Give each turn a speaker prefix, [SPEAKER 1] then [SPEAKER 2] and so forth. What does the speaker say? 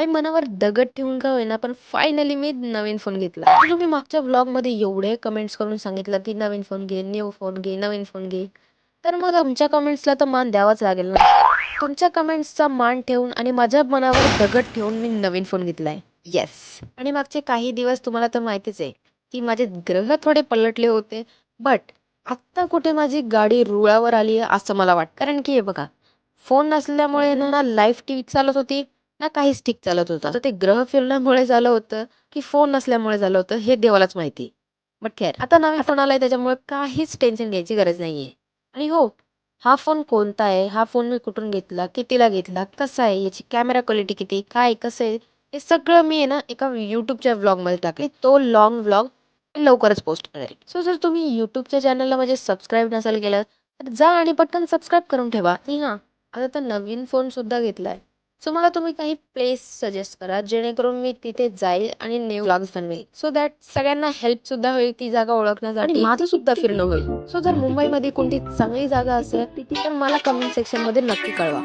[SPEAKER 1] काही मनावर दगड ठेवून का होईना, पण फायनली मी नवीन फोन घेतला. तर तुम्ही मागच्या व्लॉगमध्ये एवढे कमेंट्स करून सांगितलं, की नवीन फोन घे, न्यू फोन घे, नवीन फोन घे. तर मग तुमच्या कमेंट्सला तर मान द्यावाच लागेल ना. तुमच्या कमेंट्सचा मान ठेवून आणि माझ्या मनावर दगड ठेवून मी नवीन फोन घेतलाय. येस. आणि मागचे काही दिवस तुम्हाला तर माहितीच आहे, की माझे ग्रह थोडे पलटले होते. बट आत्ता कुठे माझी गाडी रुळावर आली आहे असं मला वाटतं. कारण की हे बघा, फोन नसल्यामुळे ना लाईफ ठीक चालत होती, ना काहीच ठीक चालत होतं. आता ते ग्रह फिरल्यामुळे झालं होतं, की फोन नसल्यामुळे झालं होतं हे देवालाच माहिती. बट खैर, आता नवीन फोन आलाय त्याच्यामुळे काहीच टेन्शन घ्यायची गरज नाहीये. आणि हो, हा फोन कोणता आहे? हा फोन मी कुठून घेतला? कितीला घेतला? कसा आहे? याची कॅमेरा क्वालिटी किती? काय कसं आहे? हे सगळं मी आहे ना एका YouTubeच्या व्लॉगमध्ये टाकेल. तो लाँग व्लॉग लवकरच पोस्ट करेल. सो जर तुम्ही YouTubeच्या चॅनलला म्हणजे सबस्क्राईब नसेल केलं, तर जा आणि पटकन सबस्क्राईब करून ठेवा. आणि हां, आता तर नवीन फोन सुद्धा घेतलाय. सो मला तुम्ही काही प्लेस सजेस्ट करा, जेणेकरून मी तिथे जाईल आणि न्यू व्लॉग्स बनवेल. सो दॅट सगळ्यांना हेल्प सुद्धा होईल ती जागा ओळखण्यासाठी आणि माझं सुद्धा फिरणं होईल. सो जर मुंबईमध्ये कोणती चांगली जागा असेल, तर मला कमेंट सेक्शनमध्ये नक्की कळवा.